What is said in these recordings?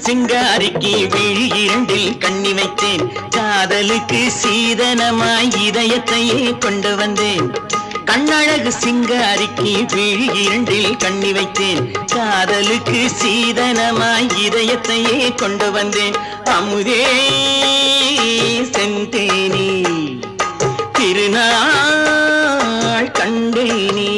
சிங்காரிக்கு விழி இரண்டில் கண்ணி வைத்தேன். காதலுக்கு சீதனமாய் இதயத்தையே கொண்டு வந்தேன். கண்ணழகு சிங்காரிக்கு விழி இரண்டில் கண்ணி வைத்தேன். காதலுக்கு சீதனமாய் இதயத்தையே கொண்டு வந்தேன். அமுதே செந்தேனே திருநாள் கண்டேனே.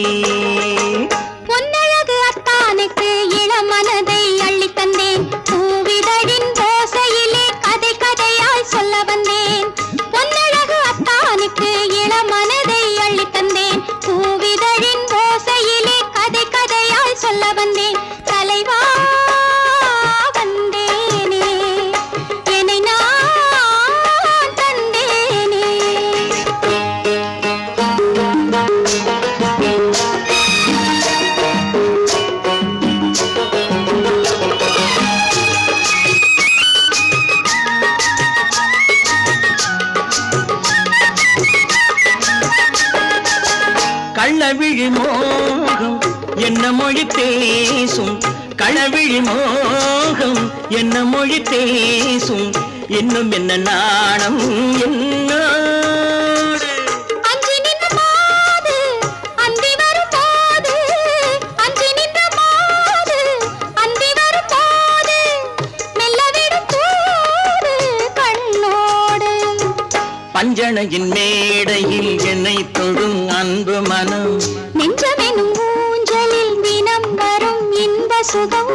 களவிழி மோகம் என்ன மொழி பேசும், களவிழி மோகம் என்ன மொழி பேசும். இன்னும் என்ன நாணம் என்னோடு அஞ்சி நின்ற மாது அந்தி வரும் போது, அஞ்சி நின்ற மாது அந்தி வரும் போது மெல்லவிடும் தூது கண்ணோடு. பஞ்சணையின் மேடையில் என்னை தொடும் அன்பு மனம், நெஞ்சமெனும் ஊஞ்சலில் தினம் வரும் இன்ப சுகம்.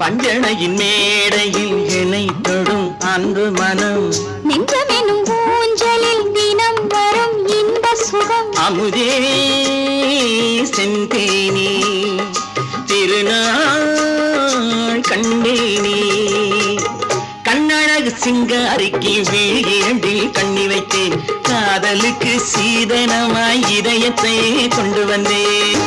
பஞ்சணையின் மேடையில் என்னை தொடும் அன்பு மனம், நெஞ்சமெனும் ஊஞ்சலில் தினம் வரும் இன்ப சுகம். அமுதே செந்தேனே திருநாள் கண்டேனே. கண்ணழகு சிங்காரிக்கு விழி இரண்டில் கண்ணி வைத்தேன். காதலுக்கு சீதனமாய் இதயத்தை கொண்டு வந்தேன்.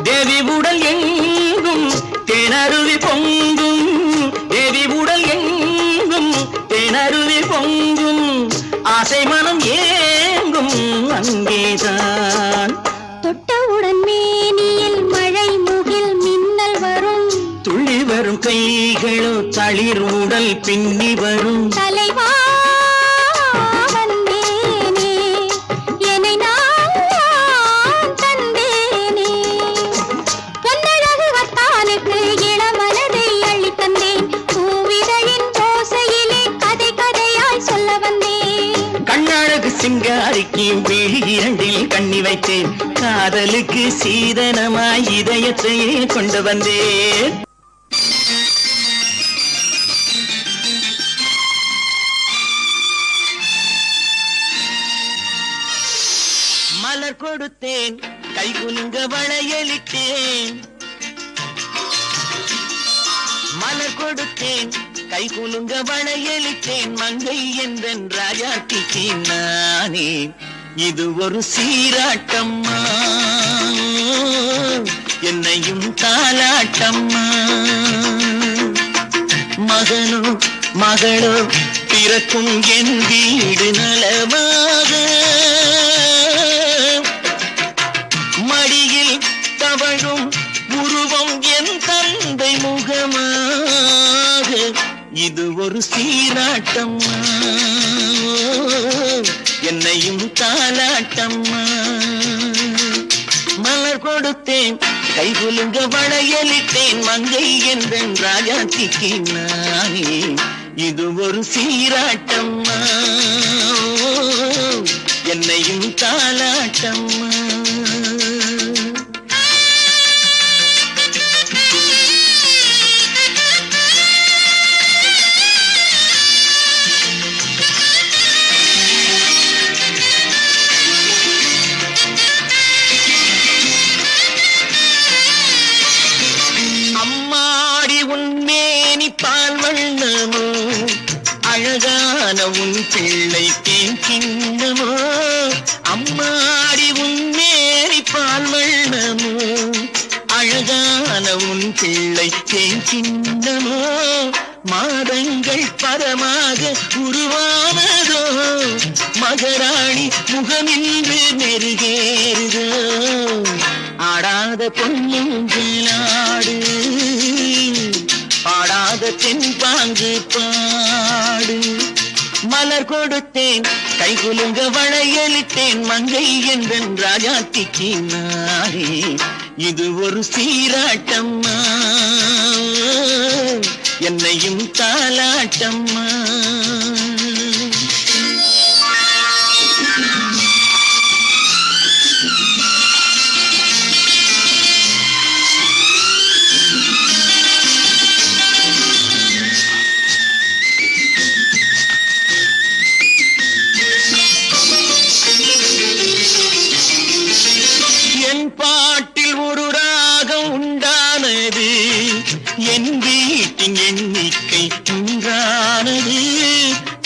தேவி உடல் எங்கும் தேனருவி பொங்கும், தேவி உடல் எங்கும் தேனருவி பொங்கும். ஆசை மனம் ஏங்கும் அங்கேதான். தொட்டவுடன் மேனியில் மழை முகில் மின்னல் வரும், துள்ளி வரும் கைகளோ தளிர் உடல் பின்னி வரும். தலைவா சிங்காரிக்கு விழி இரண்டில் கண்ணி வைத்தேன். காதலுக்கு சீதனமாய் இதயத்தையே கொண்டு வந்தேன். மலர் கொடுத்தேன் கை குலுங்க வளையலிட்டேன், மலர் கொடுத்தேன் கை குலுங்க வளையலிட்டேன். மங்கை என்றன் ராஜாத்திக்கு நானே இது ஒரு சீராட்டம்மா, என்னையும் தாலாட்டம்மா. மகனோ மகளோ பிறக்கும் என் வீடு நலமாக, மடியில் தவழும் உருவம் என் தந்தை முகமாக. இது ஒரு சீராட்டம்மா, என்னையும் தாலாட்டம்மா. மலர் கொடுத்தேன் கை குலுங்க வளையலிட்டேன். மங்கை என்றன் ராஜாத்திக்கு நானே இது ஒரு சீராட்டம்மா, என்னையும் தாலாட்டம்மா. அழகான உன் பிள்ளை தேன் கிண்ணமோ அம்மாடி உன் மேரி பால் வண்ணமோ அழகான உன் பிள்ளை தேன் கிண்ணமோ மாதங்கள் பதமாக உருவானதோ மகராணி முகமின்று நெருகேறுதோ ஆடாத பொன்னுங்களாடு பாடாத தென்பாங்கு பாடு மலர் கொடுத்தேன் கைகுலுங்க வளையலிட்டேன் மங்கை என்றன் ராஜாத்திக்கு நானே இது ஒரு சீராட்டம்மா என்னையும் தாலாட்டம்மா என் பாட்டில் ஒரு ராகம் உண்டானது என் வீட்டின் எண்ணிக்கை ஒன்றானது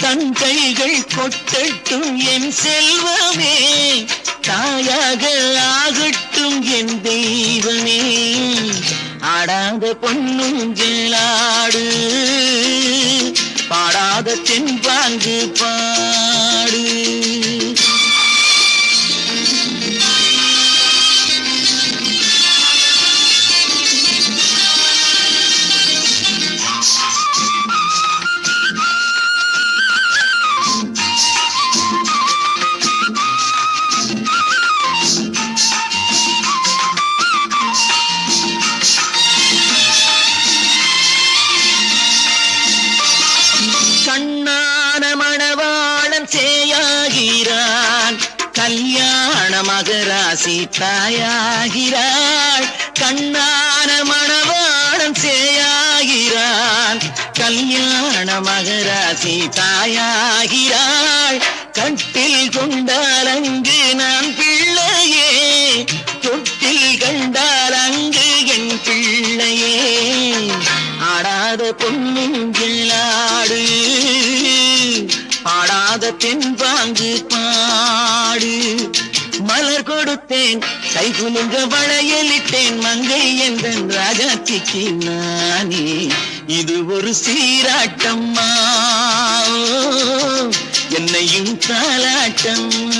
தன் கைகள் கொட்டட்டும் என் செல்வமே தாயாக ஆகட்டும் என் தெய்வமே ஆடாத பொன்னுங்களாடு பாடாத தென்பாங்கு பாடு கண்ணான மணவாளன் சேயாகிறான் கல்யாண மகராசி தாயாகிறாள் கண்ணான மணவாளன் சேயாகிறான் கல்யாண மகராசி தாயாகிறாள் கட்டில் கொண்டால் அங்கு நான் பிள்ளையே தொட்டில் கண்டால் அங்கு என் பிள்ளையே ஆடாத பொன்னுங்களாடு பாடாத தென்பாங்கு பாடு மலர் கொடுத்தேன் கைகுலுங்க வளையலிட்டேன் மங்கை என்றன் ராஜாத்திக்கு நானே இது ஒரு சீராட்டம்மா என்னையும் தாலாட்டம்மா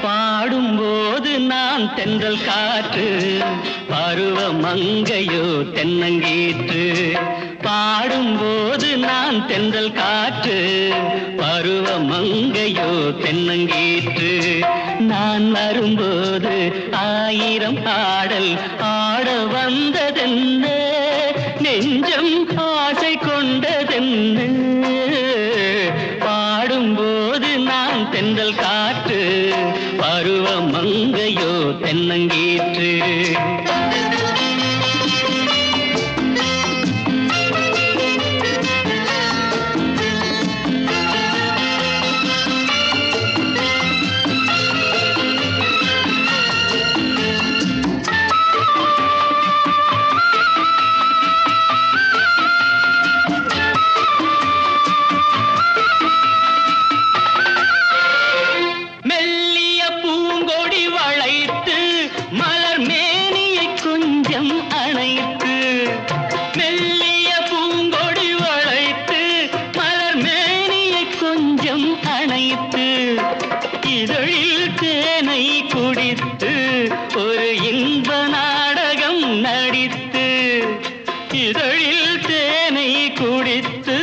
பாடும்போது நான் தென்றல் காற்று பருவ மங்கையோ தென்னங்கீற்று பாடும்போது நான் தென்றல் காற்று பருவ மங்கையோ தென்னங்கீற்று நான் வரும்போது ஆயிரம் ஆடல் ஆட வந்ததென்ன நெஞ்சம் ஆசை கொண்டதென்ன பாடும்போது நான் தென்றல் காற்று பருவ மங்கையோ தென்னங்கீற்று இதழில் தேனை குடித்து ஒரு இன்ப நாடகம் நடித்து இதழில் தேனை குடித்து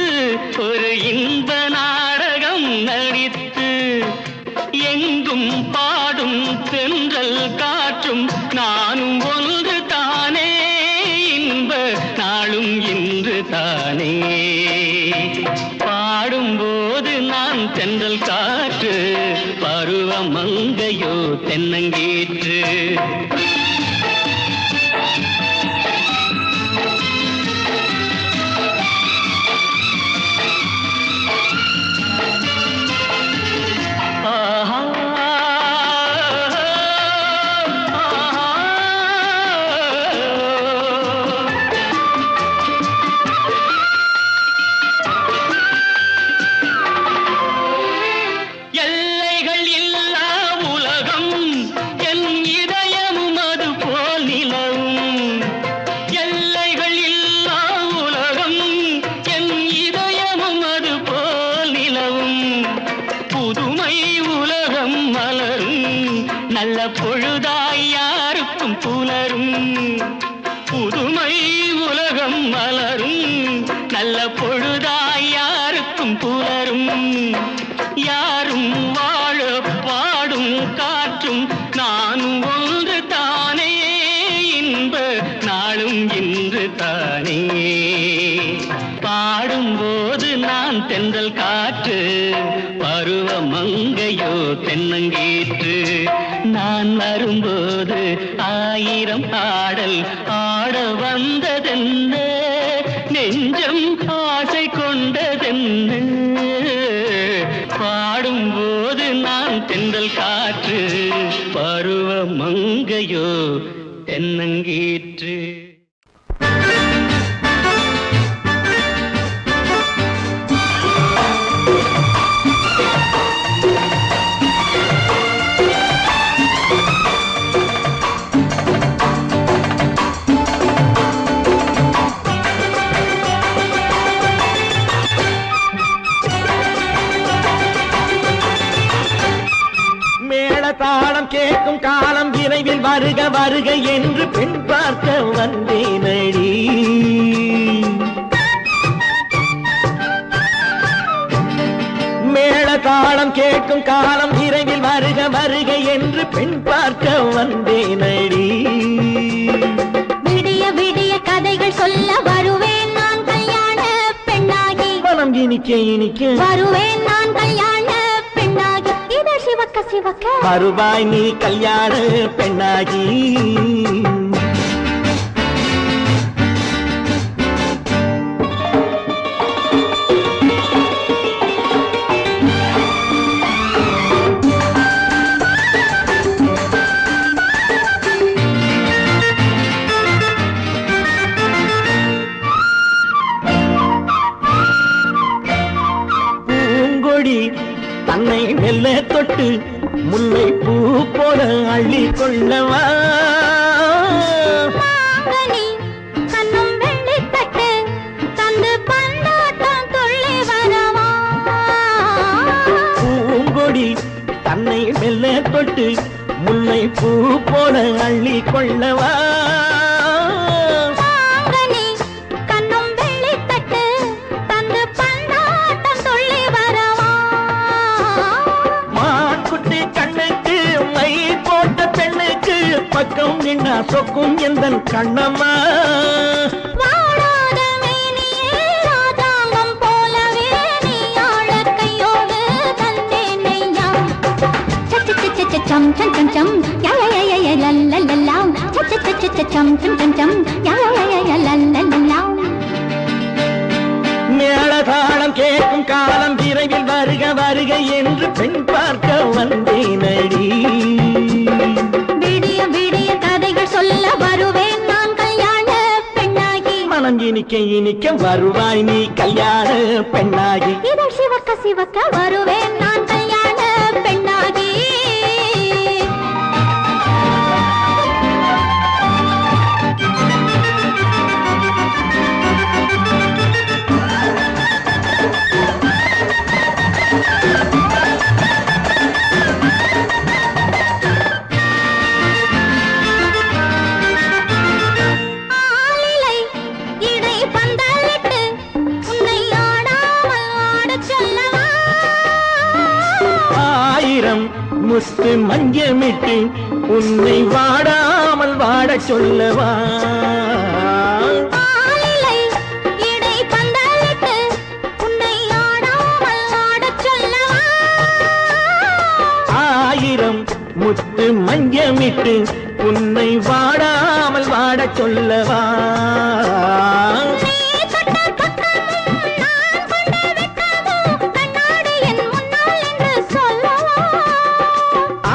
ஒரு இன்ப நாடகம் நடித்து எங்கும் பாடும் தென்றல் காற்றும் நானும் ஒன்று தானே இன்ப நாளும் இன்று தானே பாடும்போது நான் தென்றல் காற்று பருவ மங்கையோ தென்னங்கீற்று. நல்ல பொழுதாய் யாருக்கும் புலரும், புதுமை உலகம் மலரும். நல்ல பொழுதாய் யாருக்கும் புலரும். யாரும் வாழ பாடும் காற்றும் நானும் ஒன்று தானே, இன்ப நாளும் இன்று தானே. பாடும்போது நான் தென்றல் காற்று, பருவ மங்கையோ தென்னங்கீற்று. நான் வரும்போது ஆயிரம் ஆடல் ஆட வந்ததென்ன, நெஞ்சம் ஆசை கொண்டதென்ன. பாடும்போது நான் தென்றல் காற்று, பருவ மங்கையோ தென்னங்கீற்று. தாளம் கேட்கும் காலம் விரைவில் வருக வருக என்று பெண் பார்க்க வந்தேனடி. மேள தாளம் கேட்கும் காலம் விரைவில் வருக வருக என்று பெண் பார்க்க வந்தேனடி. விடிய விடிய கதைகள் சொல்ல வருவேன் நான் கல்யாண பெண்ணாகி. மனம் இனிக்க இனிக்க வருவேன் நான் கல்யாண பெண்ணாகி. இதழ் சிவக்க சிவக்க வருவாய் நீ கல்யாண பெண்ணாகி. பூங்கொடி தன்னை மெல்ல தொட்டு முல்லை பூ போல அள்ளி கொள்ளவா. கண்ணும் வெள்ளி தட்டு தந்து பந்தாட்டம் துள்ளி வரவா. பூங்கொடி தன்னை மெல்ல தொட்டு முல்லை பூ போல அள்ளி கொள்ளவா. பக்கம் நின்னா சொக்கும் எந்தன் கண்ணம்மா. வாழாத மேனியே ராஜாங்கம் போலவே நீ ஆழ கையோடு தந்தேனையா. சம் சம் சம் சம் யா யா யா யா லல்லல்லா. சம் சம் சம் சம் யா யா யா யா லல்லல்லா. மேளதாளம் கேட்கும் காலம் விரைவில் வருக வருக என்று பெண் பார்க்க வந்தேனடி. விடிய விடிய கதைகள் சொல்ல வருவேன் நான் கல்யாண பெண்ணாகி. மனம் இனிக்க இனிக்க வருவாய் நீ கல்யாண பெண்ணாகி. இதழ் சிவக்க சிவக்க வருவேன் நான் கல்யாண பெண்ணாகி. முத்து மஞ்சமிட்டு உன்னை வாடாமல் வாட சொல்லவா. ஆயிரம் முத்து மஞ்சமிட்டு உன்னை வாடாமல் வாடச் சொல்லவா?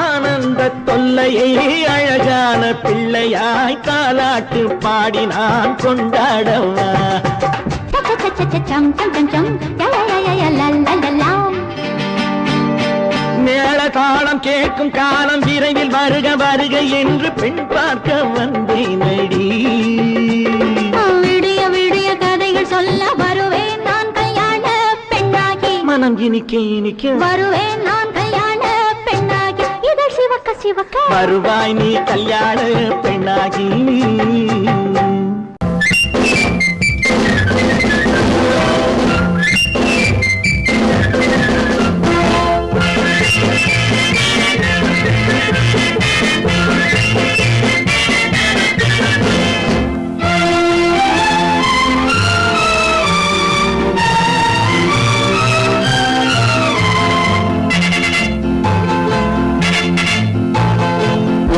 ஆனந்த தொல்லையை அழகான பிள்ளையாய் தாலாட்டு பாடி நான் கொண்டாடவா? மேள தாளம் கேட்கும் காலம் விரைவில் வருக வருக என்று பெண் பார்க்க வந்தேனடி. விடிய விடிய கதைகள் சொல்ல வருவேன் நான் கல்யாண பெண்ணாகி. மனம் இனிக்க இனிக்க வருவேன் நான் கல்யாண பெண்ணாகி. இதழ் சிவக்க சிவக்க வருவாய் நீ கல்யாண பெண்ணாகி.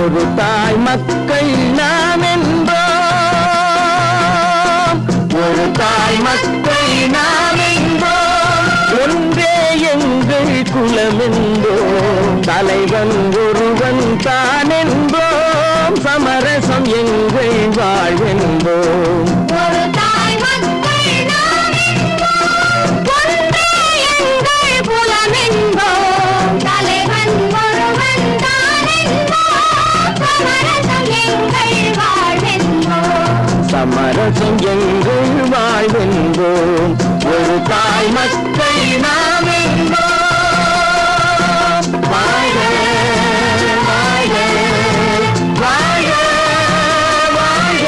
ஒரு தாய் மக்கள் நாம் என்போம், ஒரு தாய் மக்கள் நாம் என்போம், ஒன்றே எங்கள் குலம் என்போம், தலைவன் ஒருவன் தான் என்போம், சமரசம் எங்கள் வாழ்வென்போம். ஒரு தாய் மக்கள் நாம் என்போம், ஒன்றே எங்கள் குலம் என்போம், தலைவன் ஒருவன் தான் என்போம், சமரசம் எங்கள் வாழ்வென்போம். சமரசம் எங்கள் வாழ்வென்போம். ஒரு தாய் மக்கள் நாம் என்போம். வாழ்க வாழ்க வாழ்க வாழ்க.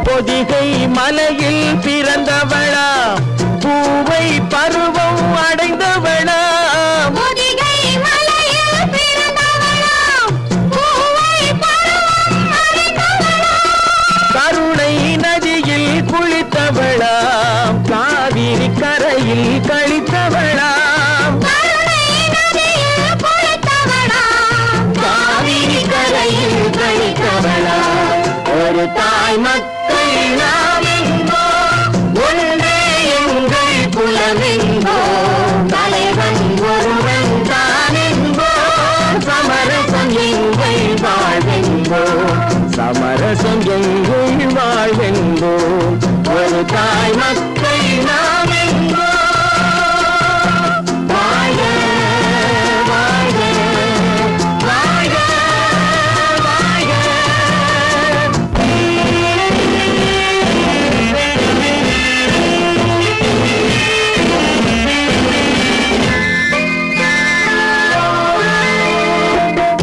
பொதிகை மலையில் பிறந்தவளா, பூவை பருவம் அடைந்தவளா, பொதிகை மலையில் பிறந்தவளாம், பூவை பருவம் அடைந்தவளாம். கருணை நதியில் குளித்தவளா, காவிரி கரையில் கழித்தவளா, கருணை நதியில் குளித்தவளாம், காவிரி கரையில் கழித்தவளா. ஒரு தாய் மக்கள் நாம் என்போம், ஒன்றே எங்கள் குலம் என்போம், தலைவன் ஒருவன் தான் என்போம், சமரசம் எங்கள் வாழ்வென்போம், சமரசம் எங்கள் வாழ்வென்போம். ஒரு தாய் மக்கள் நாம் என்போம். வாழ்க வாழ்க வாழ்க வாழ்க.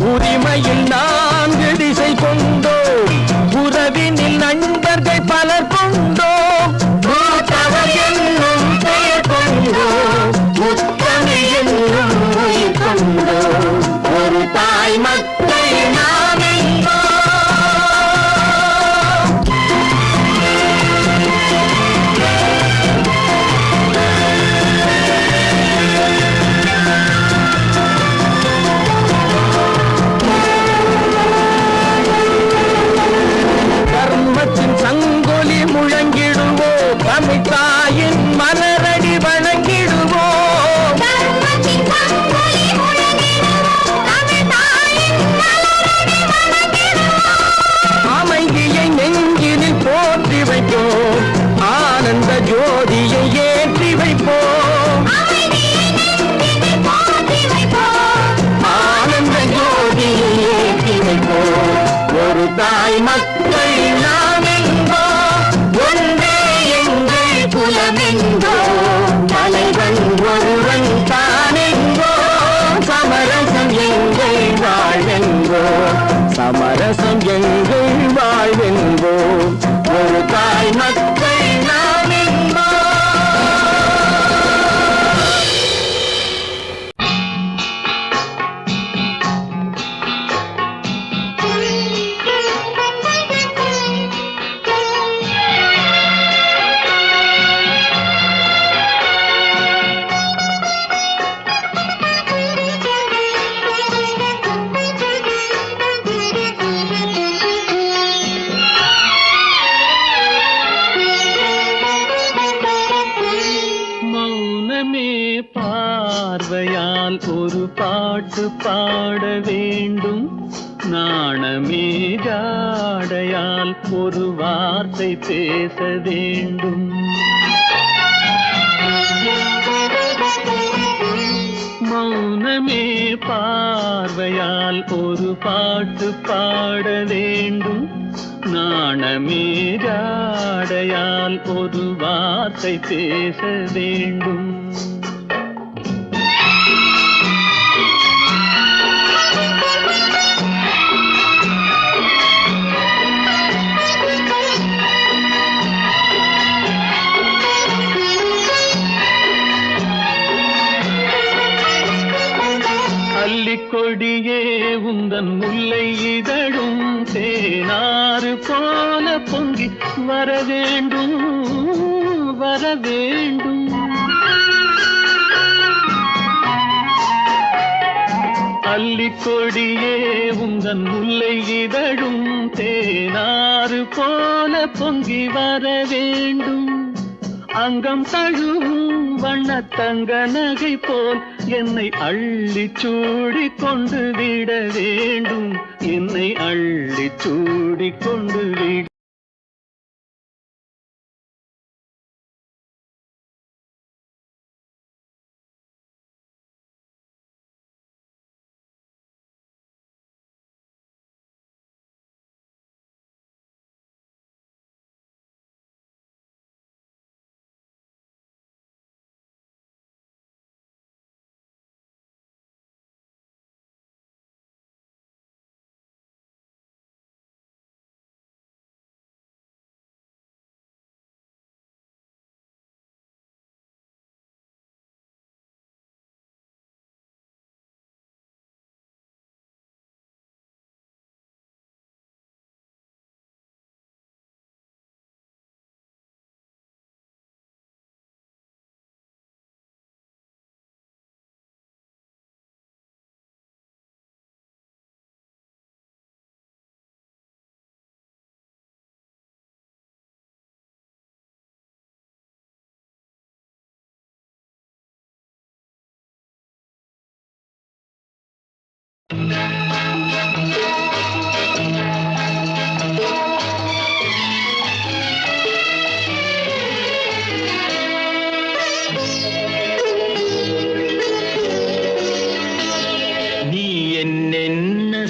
உரிமையில் நான்கு திசை கொண்டோம், உறவினில் நண்பர்கள் பலர் கொண்டோம், மூத்தவர் என்னும் பெயர் கொண்டோம், முத்தமிழ் என்னும் உயிர் கொண்டோம். ஒரு தாய் மக்கள் நாம் என்போம். கர்மத்தின் சங்கொலி முழங்கிடுவோம், தமிழ் தாயின் மலரடி வணங்கிடுவோம். தர்மத்தின் சங்கொலி முழங்கிடுவோம், தமிழ் தாயின் மலரடி வணங்கிடுவோம். அமைதியை நெஞ்சினில் போற்றி வைப்போம், ஆனந்த ஜோதியை ஏற்றி வைப்போம், அமைதியை நெஞ்சினில் போற்றி வைப்போம், ஆனந்த ஜோதியை ஏற்றி வைப்போம். ஒரு தாய் மக்கள் நாம் என்போம், ஒன்றே எங்கள் குலம் என்போம், தலைவன் ஒருவன் தான் என்போம், சமரசம் எங்கள் வாழ்வென்போம், சமரசம் எங்கள் வாழ்வென்போம். ஒரு தாய் மக்கள் நாம் என்போம். ஒரு பாட்டு பாட வேண்டும். நாணமே ஜாடையால் ஒரு வார்த்தை பேச வேண்டும். மௌனமே பார்வையால் ஒரு பாட்டு பாட வேண்டும். நாணமே ஜாடையால் ஒரு வார்த்தை பேச வேண்டும். கொடியே உந்தன் முல்லை இதழும் தேனாறு போல பொங்கி வர வேண்டும் வர வேண்டும். அல்லிக்கொடியே உந்தன் முல்லை இதழும் தேனாறு போல பொங்கி வர வேண்டும். அங்கம் தழுவும் வண்ணத்தங்க நகை போல் என்னை அள்ளி சூடி கொண்டு விட வேண்டும். என்னை அள்ளி சூடி கொண்டு விட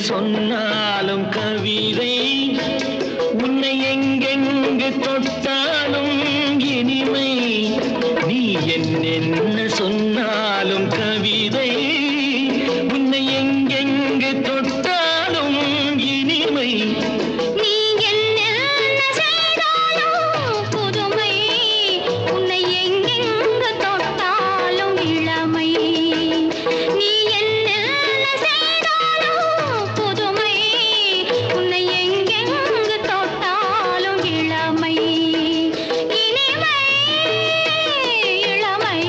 சொன்னாலும் கவிதை உன்னை எங்கெங்கு தொட்டாலும் இனிமை. நீ என்ன சொன்னாலும் கவிதை உன்னை எங்கெங்கு தொட்டாலும் இனிமை. நீ என்ன செய்தாலும் புதுமை உன்னை எங்கெங்கு தொட்டாலும் இளமை. நீ என்ன செய்தாலும் புதுமை உன்னை எங்கெங்கு தொட்டாலும் இளமை. இனிமை இளமை.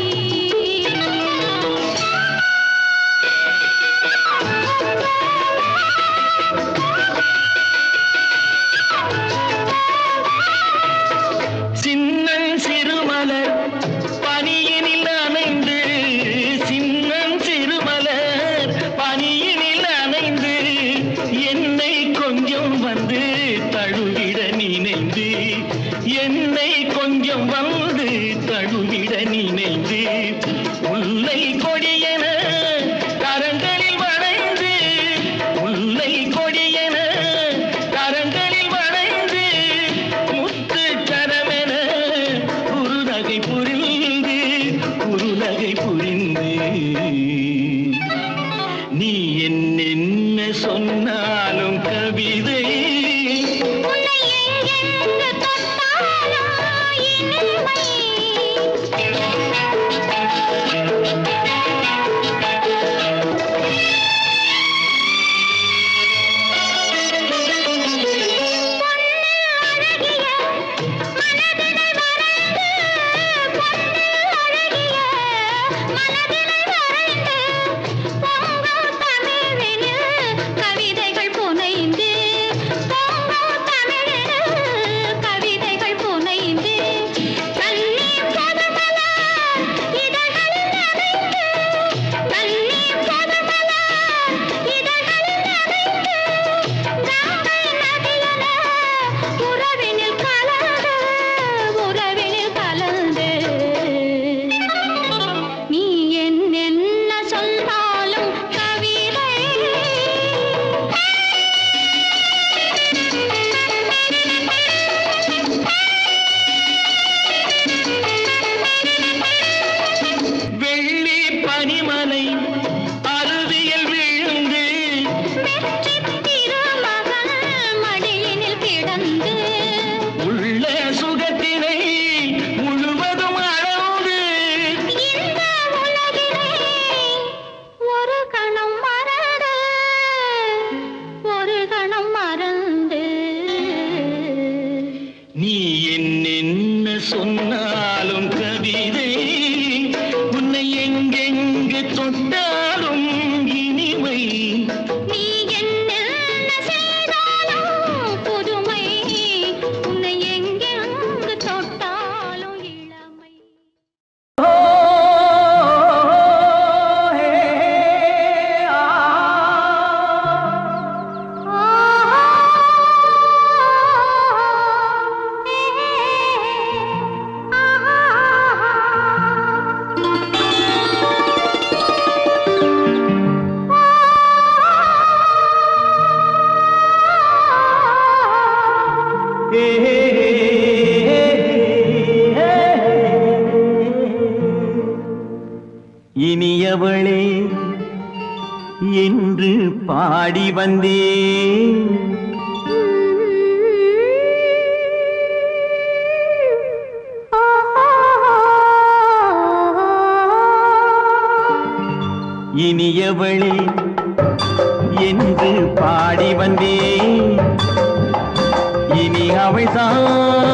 நீ என்னென்ன சொன்னாலும் கவிதை உன்னை எங்கெங்கு தொட்டாலும் இனிமை நீ என்ன செய்தாலும் புதுமை உன்னை எங்கெங்கு தொட்டாலும் இளமை இனியவளே என்று பாடி வந்தேன் இனியவளே என்று பாடி வந்தேன் இனி அவள்தான்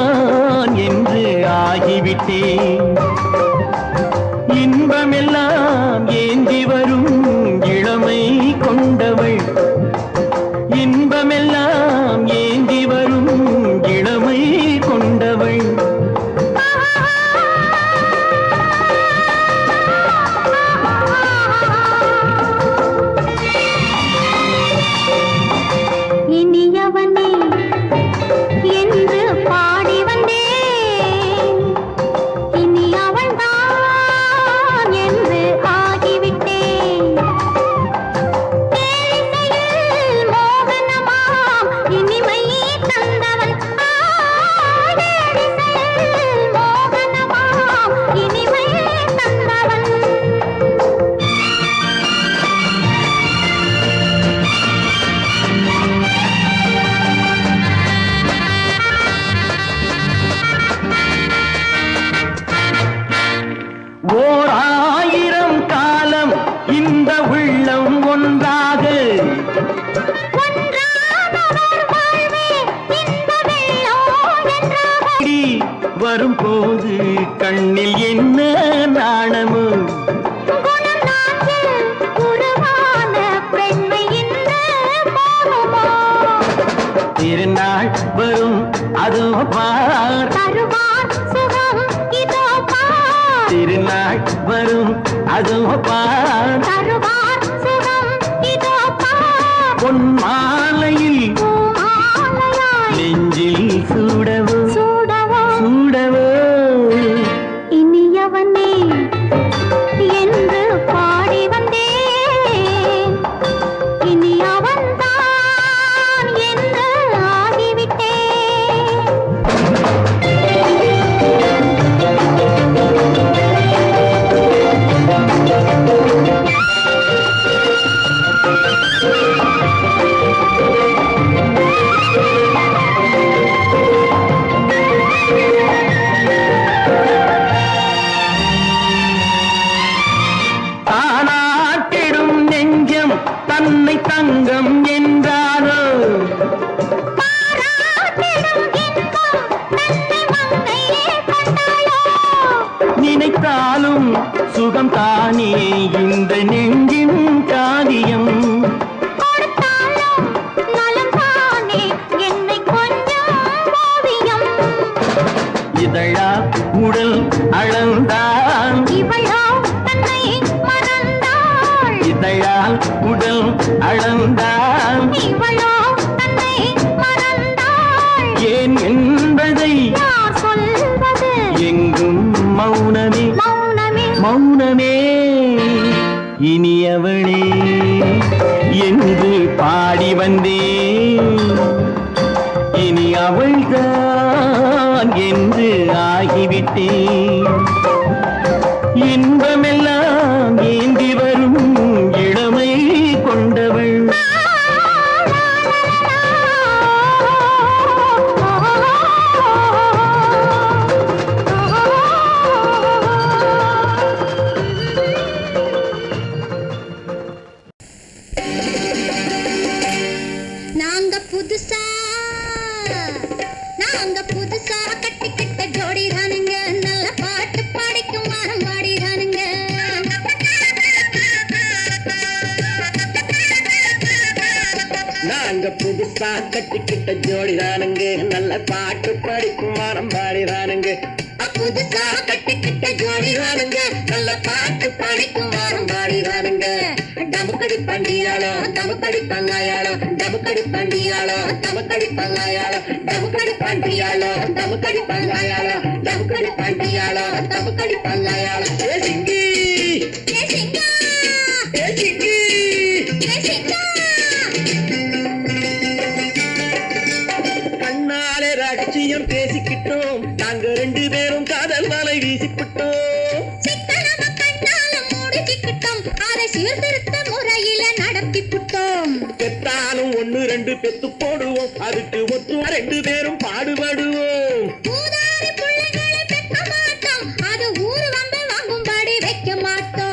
என்று ஆகிவிட்டேன் இன்பமெல்லாம் ஏந்தி வரும் இளமை கொண்டவள் இன்பமெல்லாம் ஏந்தி வரும் இளமை கொண்டவள் இனியவனே என்று பாடி வந்தேன் இனி அவள்தான் என்று ஆகிவிட்டேன் தேனிசையில் மோகனமாம் இனிமை தந்தவன் தேனிசையில் மோகனமாம் இனிமை தந்தவன் ஓர் ஆயிரம் காலம் இந்த உள்ளம் ஒன்றாக ஒன்றானவர் வாழ்வே இன்ப வெள்ளம் என்றாக வரும்போது கண்ணில் என்ன நாணமோ குணம் நான்கு உருவான பெண்மை இந்த மோகமோ திருநாள் வரும் அதோ பார் தருவார் சுகம் இதோ பார் திருநாள் வரும் அதோ பார் தருவார் சுகம் இதோ பார் பொன் மாலையில் பூமாலையாய் நெஞ்சில் சூடவோ சூடவோ சூடவோ இனியவனே என்று பாடி வந்தேன் இனி அவன்தான் என்று ஆகிவிட்டேன் தானாட்டிடும் நெஞ்சம் தன்னை தங்கம் என்றாரோ பாராட்டிடும் இன்பம் தன்னை மங்கையே கண்டாளோ நினைத்தாலும் சுகம் தானே இந்த நெஞ்சின் காரியம் கொடுத்தாலும் நலம் தானே என்னை கொஞ்சம் ஓவியம் இதழா உடல் அளந்தான் இவளோ தன்னை மறந்தாள் இதழால் உடல் அளந்தான் இவளோ தன்னை மறந்தாள் ஏன் என்பதை யார் சொல்வது எங்கும் மௌனமே மௌனமே மௌனமே இனியவளே என்று பாடி வந்தேன் இனி அவள்தான் என்று ஆகிவிட்டேன் இன்பமெல்லாம் ஏந்தி வரும் இளமை கொண்டவள் நாங்க புதுசா புதுசா கட்டிக்கிட்ட ஜோடிதானுங்க நல்ல பாட்டு பாடிக்கும் வாரம் பாடிதானுங்க நாங்க புதுசா கட்டிக்கிட்ட ஜோடிதானுங்க நல்ல பாட்டு படிக்கும் வாரம் பாடிதானுங்க புதுசா கட்டிக்கிட்ட ஜோடிதானுங்க நல்ல பாட்டு பாடிக்கும் வாரம் பாடிதானுங்க டமுக்கடி பண்டியாளோ டமுக்கடி பங்காயாளோ டமுக்கடி பண்டியாளோ டமுக்கடி பங்காயாளோ டமுக்கடி பண்டியாளோ டமுக்கடி பங்காயாளோ டமுக்கடி பண்டியாளோ டமுக்கடி பங்காயாளோ ஏ சிங்கி ஏ சிங்கா ஏ சிங்கி ஏ சிங்கா கண்ணாலே ரகசியம் பேசிக்கிட்டோம் நாங்க 2 பேரும் காதல் வலை வீசிக்கிட்டோம் சிக்கனம கண்ணால மூடிக்கிட்டோம் அதை சீர்திருத்த முறையில நடத்திவிட்டோம் பெத்தாலும் 1-2 பெத்து போடுவோம் அதுக்கு ஒத்து 2 பேரும் பாடுபடுவோம் ஊதாரி பிள்ளைகளை பெக்க மாட்டோம் அது ஊரு வந்து வாங்கும்படி வைக்க மாட்டோம்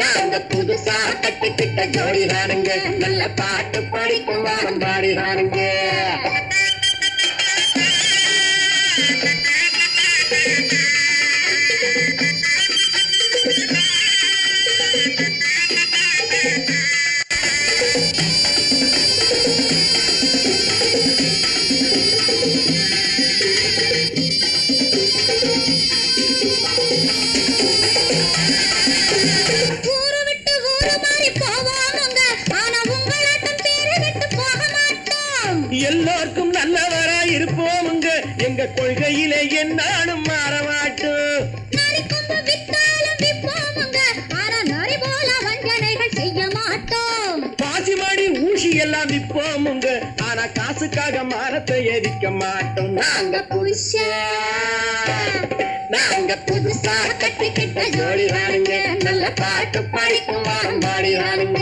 நாங்க புதுசா கட்டிக்கிட்ட ஜோடிதானுங்க நல்ல பாட்டு படிக்கும் வாரம் பாடிதானுங்க ஊரு விட்டு ஊரு மாறி போவாமுங்க ஆனா உங்களாட்டம் பேரு விட்டு போக மாட்டோம் எல்லாருக்கும் நல்லவரா இருப்போமுங்க எங்க கொள்கையிலே என்னாலும் மாற மாட்டோம் நரி கொம்பு வித்தாலும் விப்போமுங்க ஆனா நரி போல வஞ்சனைகள் செய்ய மாட்டோம் பாசிமாடி ஊசி எல்லாம் விற்போமுங்க ஆனா காசுக்காக மரத்தை எரிக்க மாட்டோம் நாங்க புதுசா கட்டிக்கிட்ட ஜோடிதானுங்க நல்ல பாட்டு படிக்கும் வாரம் பாடிதானுங்க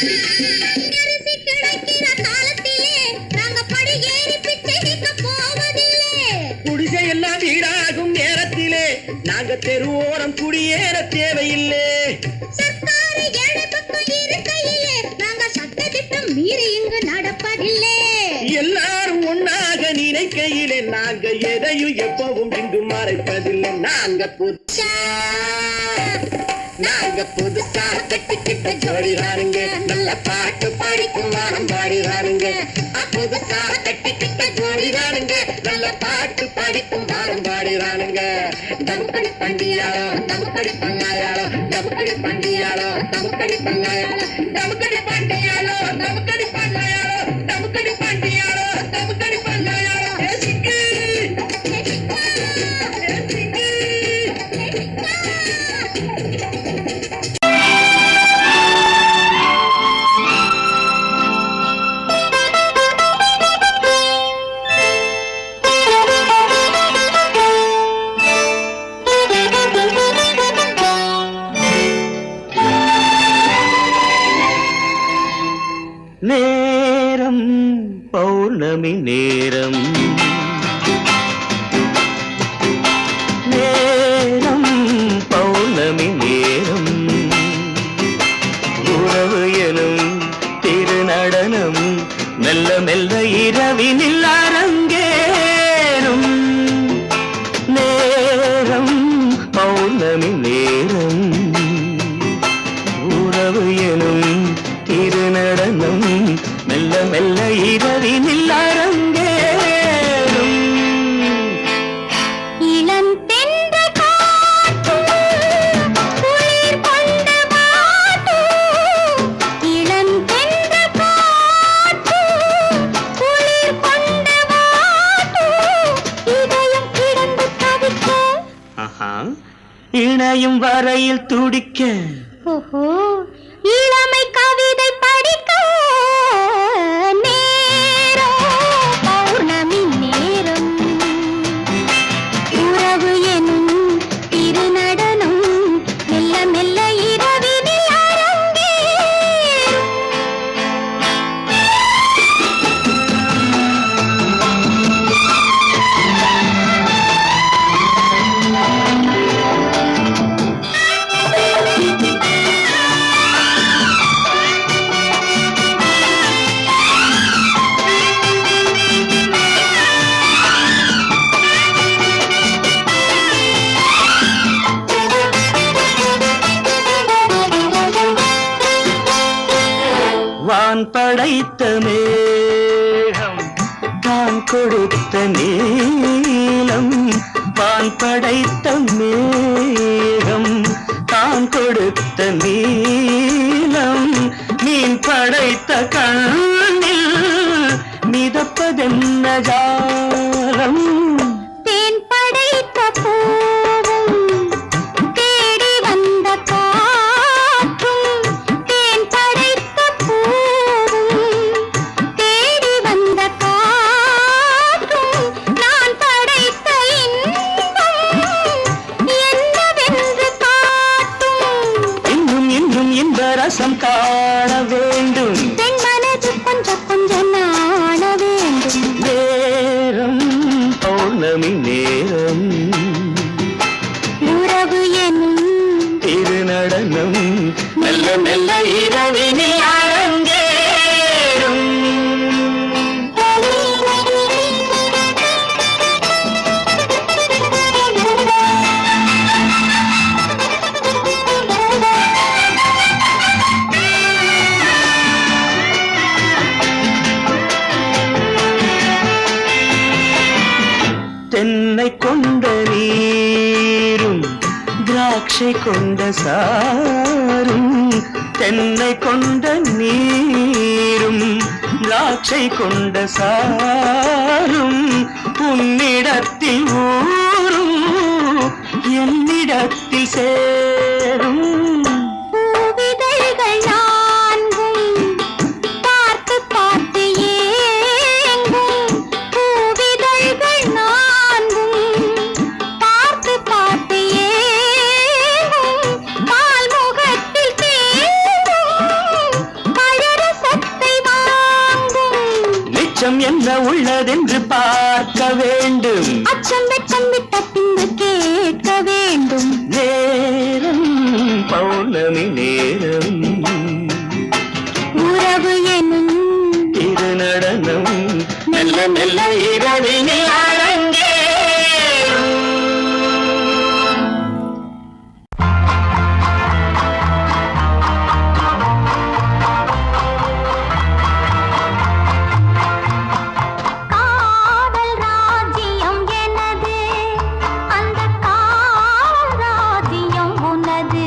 அரிசி கிடைக்கிற காலத்திலே நாங்க படி ஏறி பிச்சை கேட்க போவதில்லை குடிசை எல்லாம் வீடாகும் நேரத்திலே நாங்க தெருவோரம் குடியேற தேவையில்லை சர்க்காரு ஏழை பக்கம் இருக்கையிலே நாங்க சட்டத்திட்டம் மீறி இங்கு நடப்பதில்லை எல்லாரும் ஒன்னாக நினைக்கையிலே நாங்க எதையும் எப்பவும் இங்கு மறைப்பதில்லை நாங்க புதுசா கட்டிக்கிட்ட ஜோடிதானுங்க நல்ல பாட்டு படிக்கும் வாரம் பாடிதானுங்க புதுசா கட்டிக்கிட்ட ஜோடிதானுங்க நல்ல பாட்டு படிக்கும் வாரம் பாடிதானுங்க டமுக்கடி பண்டியாளோ டமுக்கடி பங்காயாளோ டமுக்கடி பண்டியாளோ டமுக்கடி பங்காயாளோ டமுக்கடி பண்டியாளோ டமுக்கடி பங்காயாளோ டமுக்கடி பண்டியாளோ டமுக்கடி பங்காயாளோ ஏ சிங்கி ஏ சிங்கி நேரம் பௌர்ணமி நேரம் நேரம் பௌர்ணமி நேரம் உறவு எனும் திருநடனம் மெல்ல மெல்ல இரவினில் அரங்கேறும் நேரம் பௌர்ணமி நேரம் உறவு எனும் திருநடனம் மெல்ல மெல்ல இரவினில் அரங்கேறும் இளம் தென்ற காற்று குளிர் கொண்ட பாட்டு இளம் தென்ற காற்று குளிர் கொண்ட பாட்டு இதயம் கிடந்து தவிக்க இணையும் வரையில் துடிக்க ஓஹோ இளமை கவிதை படிக்க நேரம் பௌர்ணமி நேரம் உறவு எனும் திருநடனம் தான் படைத்த மேகம் தான் கொடுத்த நீலம் தான் படைத்த மேகம் தான் கொடுத்த நீலம் மீன் படைத்த கண்ணில் மிதப்பதென்ன ஜாலம் தேன் படைத்த பூவும் தேடி வந்த காற்றும் தேன் படைத்த பூவும் தேடி வந்த காற்றும் நான் படைத்த இன்பம் என்னவென்று காட்டும் இன்னும் இன்னும் இந்த ரசம் காண வேண்டும் பெண் மனது கொஞ்சம் கொஞ்சம் நாண வேண்டும் நேரம் பௌர்ணமி நேரம் உறவு எனும் திருநடனம் மெல்ல மெல்ல இரவினில் அரங்கேறும் தென்னை கொண்ட நீரும் திராட்சை கொண்ட சாரும் தென்னை கொண்ட நீரும் திராட்சை கொண்ட சாரும் உன்னிடத்தில் ஊரும் என்னிடத்தில் சேரும் பூவிதழ்கள் நான்கும் பார்த்து பார்த்து ஏங்கும் பூவிதழ்கள் நான்கும் பார்த்து பார்த்து ஏங்கும் பால்முகத்தில் தேங்கும் பழரசத்தை வாங்கும் நிச்சம் என்ன உள்ளதென்று பார்க்க வேண்டும் அச்சம் வெச்சம் விட்ட பின்பு கேட்க வேண்டும் நேரம் பௌர்ணமி நேரம் உறவு எனும் திருநடனம் மெல்ல மெல்ல இரவினில் அரங்கேறும் காதல் ராஜ்யம் எனது அந்த காதல் ராஜ்யம் உனது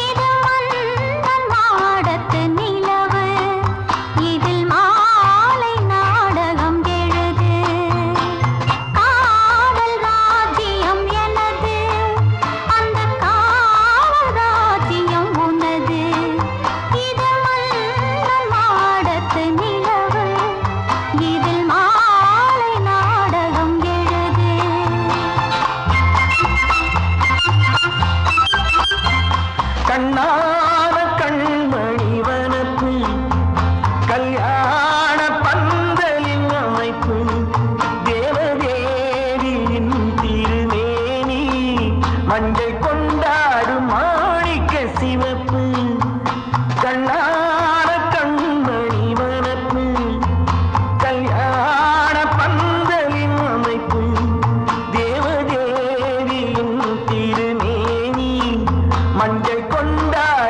இது மன்னன் மாடத்து நிலவு இதில் மாலை நாடகம் எழுது காதல் ராஜ்யம் எனது அந்த காதல் ராஜ்யம் உனது இது மன்னன் மாடத்து நிலவு இதில் மாலை நாடகம் எழுது கண்ணான கண்மணி வனப்பு கல்யாண பந்தலின் அமைப்பு தேவதேவியின் திருமேனி மஞ்சள் கொண்டாடும் மாணிக்க சிவப்பு கண்ணான கண்மணி வனப்பு கல்யாண பந்தலின் அமைப்பு தேவதேவியின் திருமேனி மஞ்சள் கொண்டாடும்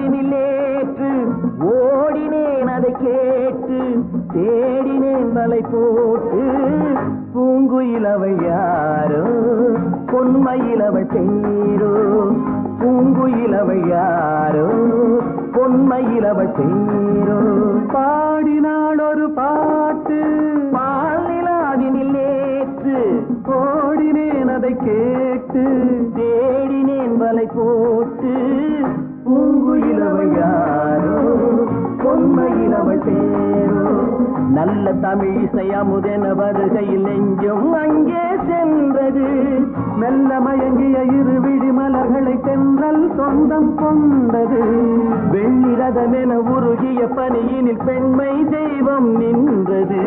அதினிலேற்று ஓடினேன் அதை கேட்டு தேடினேன் வலை போட்டு பூங்குயிலவை யாரோ பொன்மையிலவள் பேரோ பூங்குயிலவை யாரோ பொன்மையிலவள் பேரோ பாடினாள் ஒரு பாட்டு பாலிலாதினில் நேற்று ஓடினேன் அதை கேட்டு தேடினேன் வலை போட்டு பூங்குயிலவை யாரோ பொன்மையிலவள் பேரோ நல்ல தமிழ் இசையமுதென வருகையில் நெஞ்சும் அங்கே சென்றது மெல்ல மயங்கிய இரு விழி மலர்களை தென்றல் சொந்தம் கொண்டது வெண்ணிரதமென உருகிய பனியினில் பெண்மை தெய்வம் நின்றது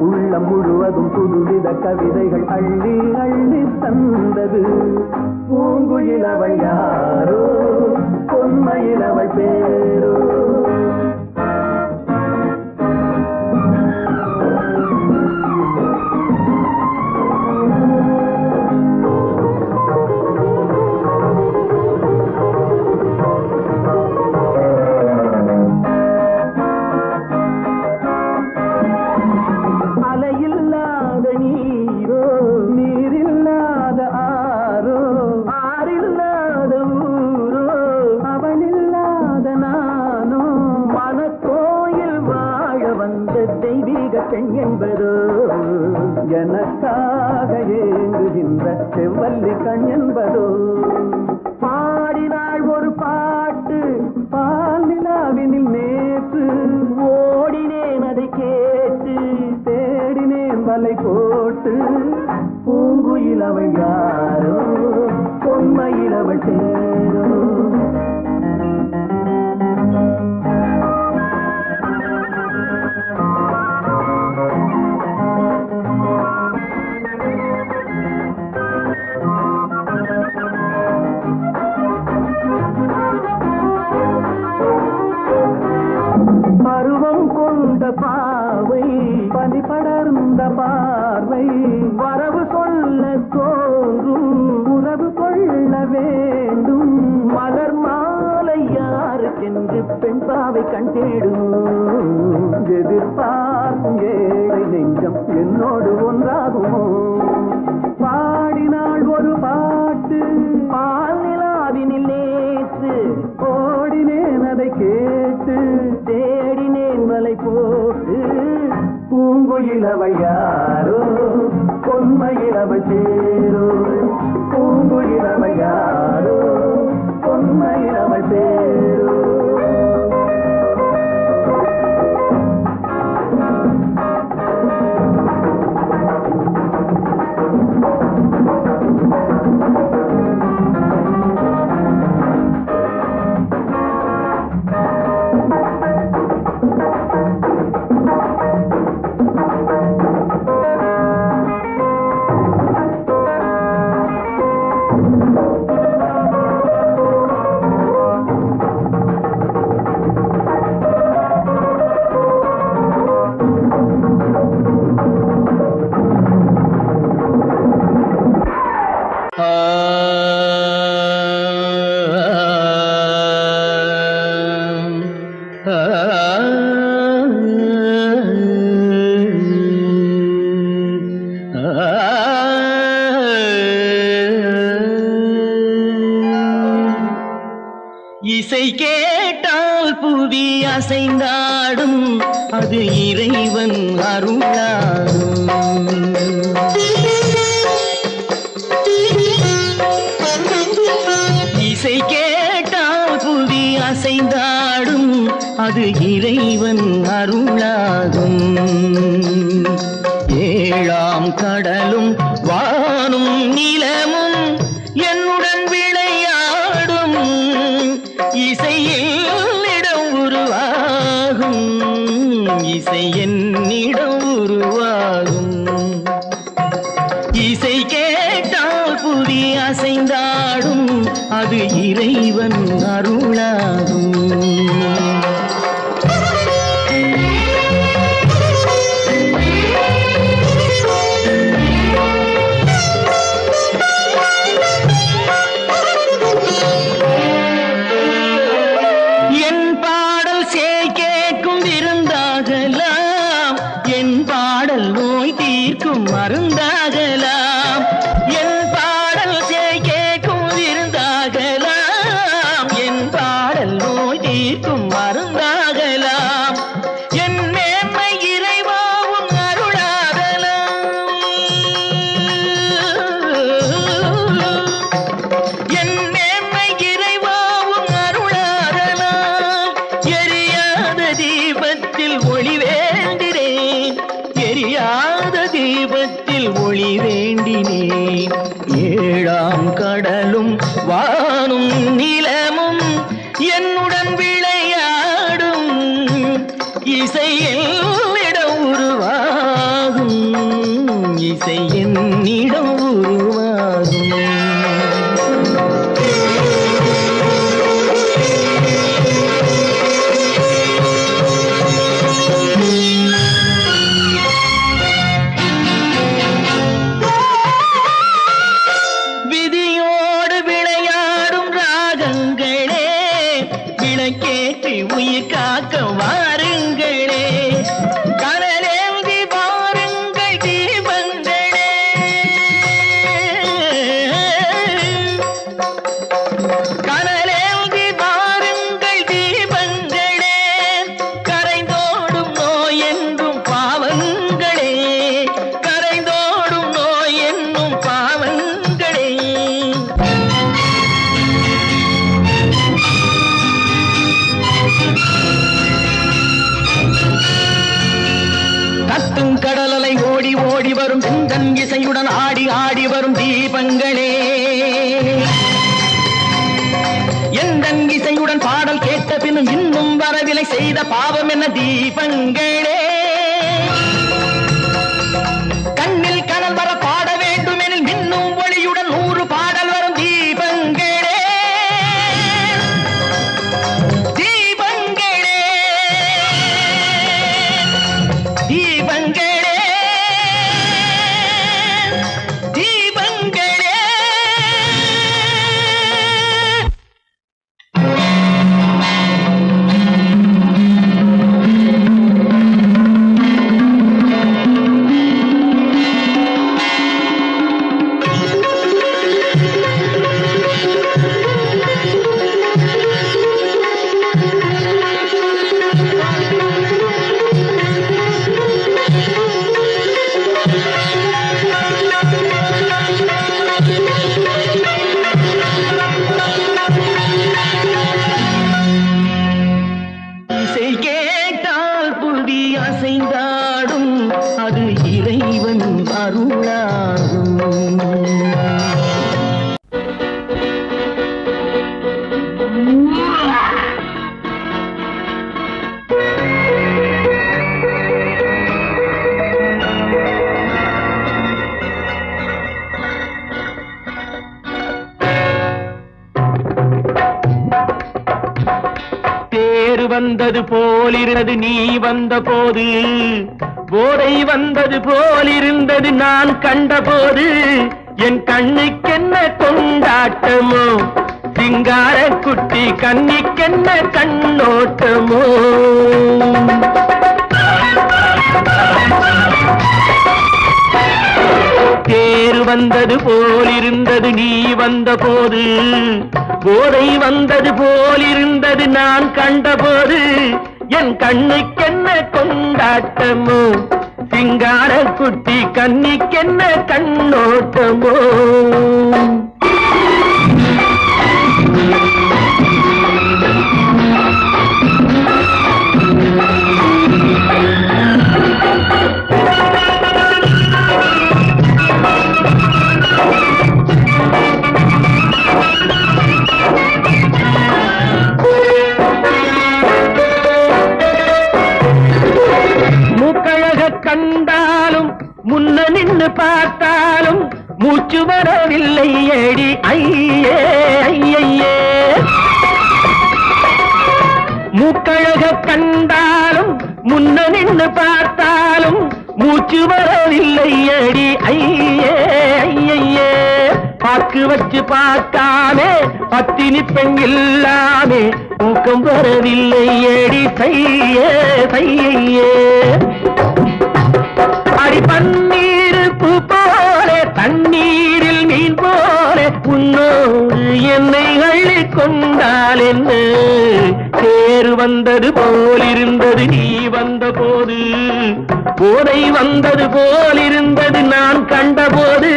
உள்ளம் முழுவதும் புதுவித கவிதைகள் அள்ளி அள்ளி தந்தது பூங்குயிலவள் யாரோ பொன்மையிலவள் பேரோ எனக்காக ஏங்குகின்ற செவ்வல்லி கண் என்பதோ பாடினாள் ஒரு பாட்டு பால் நிலாவினில் நேற்று ஓடினேன் அதை கேட்டு தேடினேன் வலை போட்டு பூங்குயிலவை யாரோ பொன்மையிலவள் தேரோ பாவை பனி படர்ந்த பார்வை வரவு சொல்ல தோன்றும் உறவு கொள்ள வேண்டும் மலர் மாலை யாருக்கென்று பெண் பாவை கண் தேடும் எதிர்பார்க்கும் ஏழை நெஞ்சம் என்னோடு ஒன்றாகுமோ பாடினாள் ஒரு பாட்டு பால் நிலாவினில் நேற்று ஓடினேன் அதை கேட்டு தேடினேன் வலை போட்டு பூங்குயிலவள் யாரோ பொன்மையிலவள் பேரோ பூங்குயிலவள் யாரோ பொன்மையிலவள் பேரோ இசை கேட்டால் புவி அசைந்தாடும் அது இறைவன் அருளாகும் இசை கேட்டால் புவி அசைந்தாடும் அது இறைவன் அருளாகும் ஏழாம் கடலும் வானும் நிலமும் என்னுடன் விளையாடும் இசை என்னிடம் உருவாகும் இசை என்னிடம் உருவாகும் இசை கேட்டால் புதி அசைந்தாடும் அது இறைவன் அருளாகும் விளக்கேற்றி உயிர் காக்க வாருங்களே கனலேந்தி வாருங்கள் தீபங்களே கனலேந்தி வாருங்கள் தீபங்களே கரைந்தோடும் நோய் என்றும் பாவங்களே கரைந்தோடும் நோய் என்னும் பாவங்களே கத்தும் கடலலை ஓடி ஓடி வரும் செந்தன் இசையுடன் ஆடி ஆடி வரும் தீபங்களே எந்தன் இசையுடன் பாடல் கேட்ட பின்னும் இன்னும் வரவில்லை செய்த பாவம் என்ன தீபங்களே கண்ணில் கனல் வர பாட வேண்டும் எனில் மின்னும் ஒளியுடன் 100 பாடல் வரும் தீபங்களே தீபங்களே தீபங்களே தீபங்களே இசை கேட்டால் புவி அசைந்தாடும் அது இறைவன் அருளாகும் தேர் வந்தது போலிருந்தது நீ வந்த போது போதை வந்தது போலிருந்தது நான் கண்டபோது என் கண்ணுக்கென்ன கொண்டாட்டமோ சிங்கார குட்டி கண்ணிக்கென்ன கண்ணோட்டமோ தேர் வந்தது போலிருந்தது நீ வந்த போது போதை வந்தது போலிருந்தது நான் கண்டபோது என் கண்ணுக்கென்ன கொண்டாட்டமோ சிங்கார குட்டி கண்ணிக்கென்ன கண்ணோட்டமோ கண்டாலும் முன்ன நின்று பார்த்தாலும் மூச்சு வரவில்லை ஏடி ஐயே ஐயே மூக்கழக கண்டாலும் முன்ன நின்று பார்த்தாலும் மூச்சு வரவில்லை ஏடி ஐயே ஐயே பாக்கு வச்சு பார்க்காமே பத்தினி பெண் இல்லாமே ஊக்கம் வரவில்லை ஏடி செய்யே செய்யே அடி பன்னீர் பூ போல தண்ணீரில் மீன் போல உன்னோடு என்னை அள்ளி கொண்டால் என்ன தேர் வந்தது போலிருந்தது நீ வந்த போது போதை வந்தது போலிருந்தது நான் கண்டபோது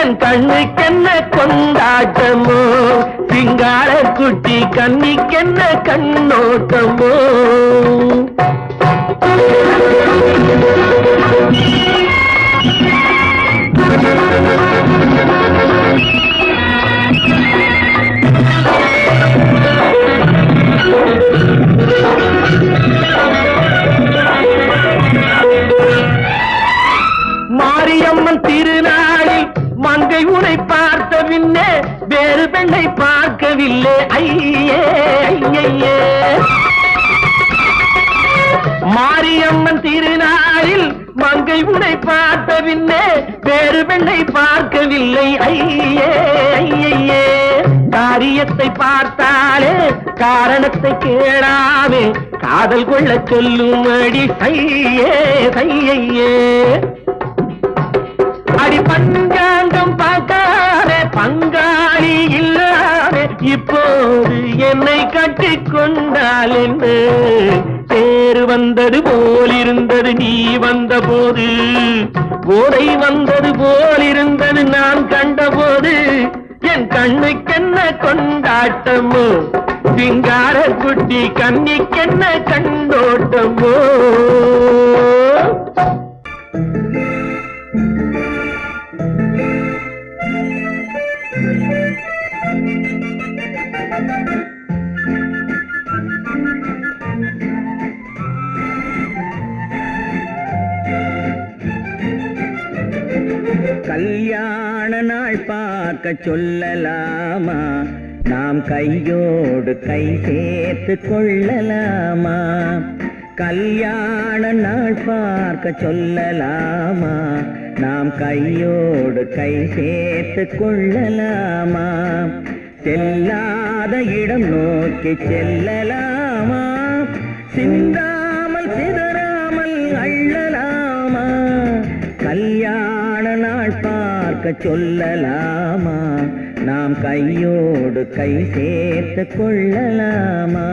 என் கண்ணுக்கென்ன கொண்டாட்டமோ சிங்கார குட்டி கண்ணிக்கென்ன கண்ணோட்டமோ மாரியம்மன் திருநாளில் மங்கை உனை பார்த்த பின்னே வேறு பெண்ணை பார்க்கவில்லை ஐயே ஐயே மாரியம்மன் திருநாளில் மங்கை உனை பார்த்த பின்னே வேறு பெண்ணை பார்க்கவில்லை ஐயே ஐயே காரியத்தை பார்த்தாலே காரணத்தை கேளாமே காதல் கொள்ள சொல்லும்படி தையே தையே அடி பஞ்சாங்கம் பார்த்தாலே பங்காளி இல்லாமே இப்போது என்னை கட்டிக்கொண்டால் என்று தேர் வந்தது போலிருந்தது நீ வந்த போது போதை வந்தது போலிருந்தது நான் கண்டபோது என் கண்ணுக்கென்ன கொண்டாட்டமோ சிங்கார குட்டி கண்ணிக்கென்ன கண்டோட்டமோ கல்யாண நாள் பார்க்க சொல்லலாமா நாம் கையோடு கை சேர்த்து கொள்ளலாமா கல்யாண நாள் பார்க்க சொல்லலாமா நாம் கையோடு கை சேர்த்து கொள்ளலாமா செல்லாத இடம் நோக்கி செல்லலாமா சிந்தாமல் சிதறாமல் அள்ளலாமா கல்யாண நாள் பார்க்க சொல்லலாமா நாம் கையோடு கை சேர்த்து கொள்ளலாமா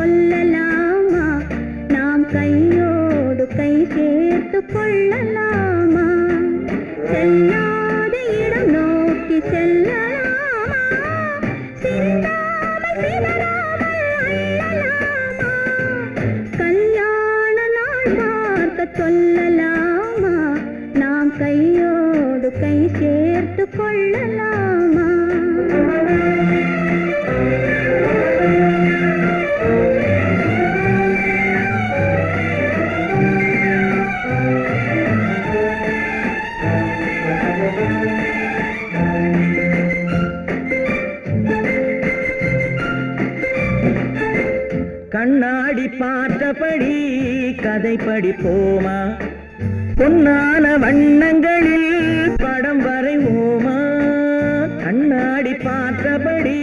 சொல்லலாமா நாம் கையோடு கை சேர்த்து கொள்ளலாமா செல்லாத இடம் நோக்கி செல்லலாமா சிந்தாமல் சிதறாமல் அள்ளலாமா கல்யாண நாள் பார்க்க சொல்லலாமா நாம் கையோடு கை சேர்த்து கொள்ளலாமா கண்ணாடி பார்த்தபடி கதை படிப்போமா பொன்னான வண்ணங்களில் படம் வரைவோமா கண்ணாடி பார்த்தபடி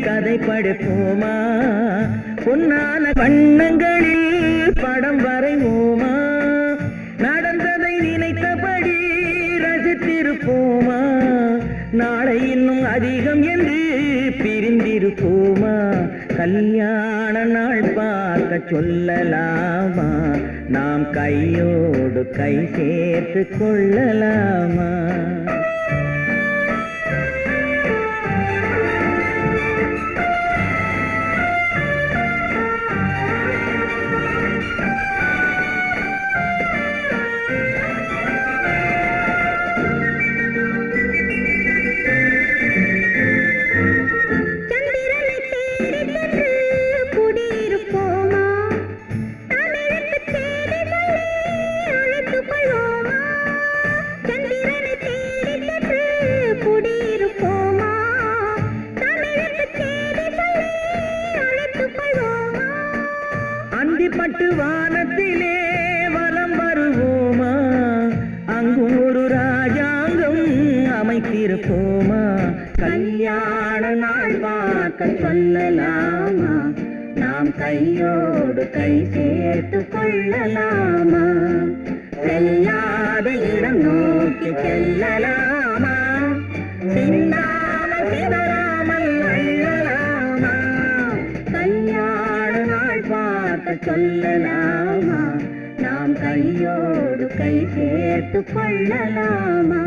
கதை படிப்போமா பொன்னான வண்ணங்களில் படம் வரைவோமா நடந்ததை நினைத்தபடி ரசித்திருப்போமா நாளை இன்னும் அதிகம் என்று பிரிந்திருப்போமா கல்யாண நாள் பார்க்க சொல்லலாமா நாம் கையோடு கை சேர்த்து கொள்ளலாமா பட்டு வானத்திலே வலம் வருவோமா அங்கும் ஒரு ராஜாங்கம் அமைத்திருப்போமா கல்யாண நாள் பார்க்க சொல்லலாமா நாம் கையோடு கை சேர்த்து கொள்ளலாமா செல்லாத இடம் நோக்கி செல்லலாமா சிந்தாமல் சிதறாமல் அள்ளலாமா கல்யாண நாள் பார்க்க சொல்லலாமா நாம் கையோடு கை சேர்த்து கொள்ளலாமா?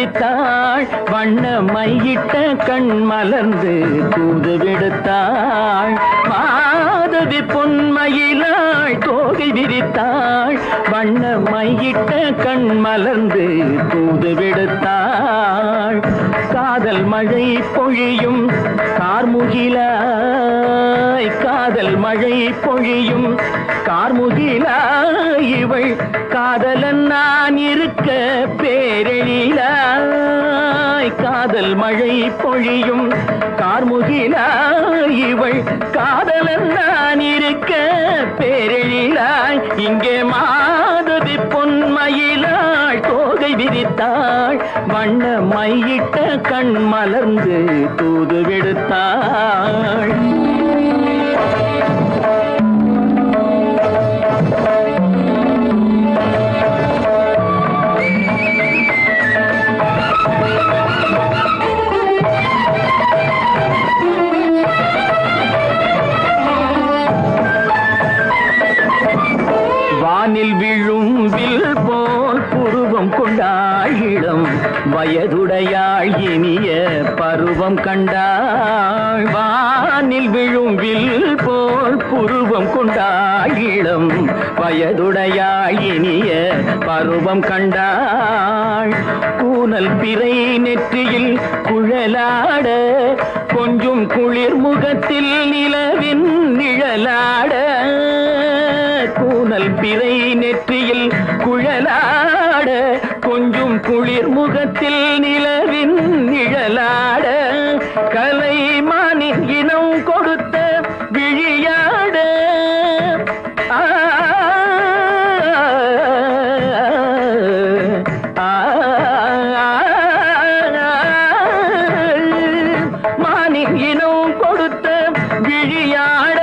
விரித்தாள் வண்ண மையிட்ட கண் மலர்ந்து தூது விடுத்தாள் மாதவி பொன்மயிலாள் தோகை விரித்தாள் வண்ண மையிட்ட கண் மலர்ந்து தூது விடுத்தாள் காதல் மழை பொழியும் கார்முகிலாய் காதல் மழை பொழியும் கார்முகிலாய் இவள் காதலன் நான் இருக்க பேரெழிலாய் காதல் மழை பொழியும் கார்முகிலாய் இவள் காதலன் நான் இருக்க பேரெழிலாய் இங்கே மாதவி பொன்மயிலாள் தோகை விரித்தாள் வண்ண மையிட்ட கண் மலர்ந்து தூது விடுத்தாள் வானில் விழும் வில் போல் புருவம் கொண்டாள் இளம் வயதுடையாள் இனிய பருவம் கண்டாள் வானில் விழும் வில் போல் புருவம் கொண்டாள் இளம் வயதுடையாள் இனிய பருவம் கண்டாள் கூனல் பிறை நெற்றியில் குழலாட கொஞ்சம் குளிர் முகத்தில் நிலவின் நிழலாட கூனல் பிறை நெற்றியில் குழலாட கொஞ்சம் குளிர் முகத்தில் நிலவின் நிழலாட கலைமானின் இனம் கொடுத்த விழியாட மானின் இனம் கொடுத்த விழியாட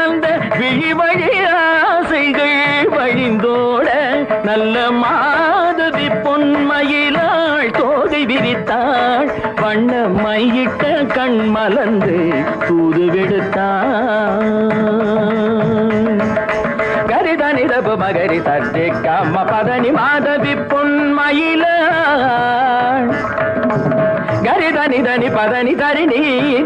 அந்த விழி வழி ஆசைகள் வழிந்தோட நல்ல மாதவி பொன்மயிலாள் தோகை விரித்தாள் வண்ண மையிட்ட கண் மலர்ந்து தூது விடுத்தாள் கரிதனிதப மகரி தட்டே கம்ம பதனி மாதவி பொன்மயிலாள் கரிதனிதனி பதனி தரிணி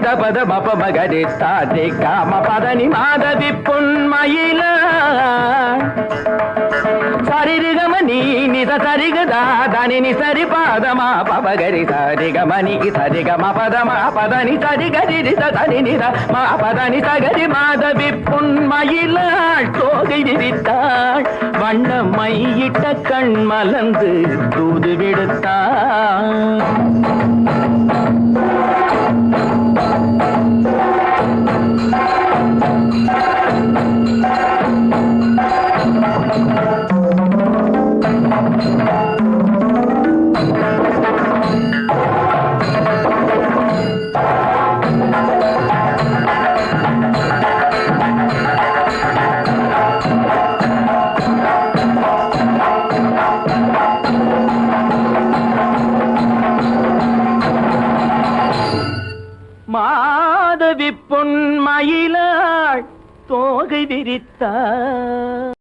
தபத மப மகரி தாத்தே காம பதனி மாதவி பொன்மயிலாள் சரிகமணி நித சரிகதா தனி சரி பாதமா பபகரி சரிகமணி சரிகம பதமா பதனி சரிகரி தனி நித மா பதனி சகரி மாதவி பொன்மயிலாள் தோகை விரித்தாள் வண்ண மையிட்ட கண் மலர்ந்து தூது விடுத்தாள் மாதவி பொன்மயிலாள் தோகை விரித்தாள்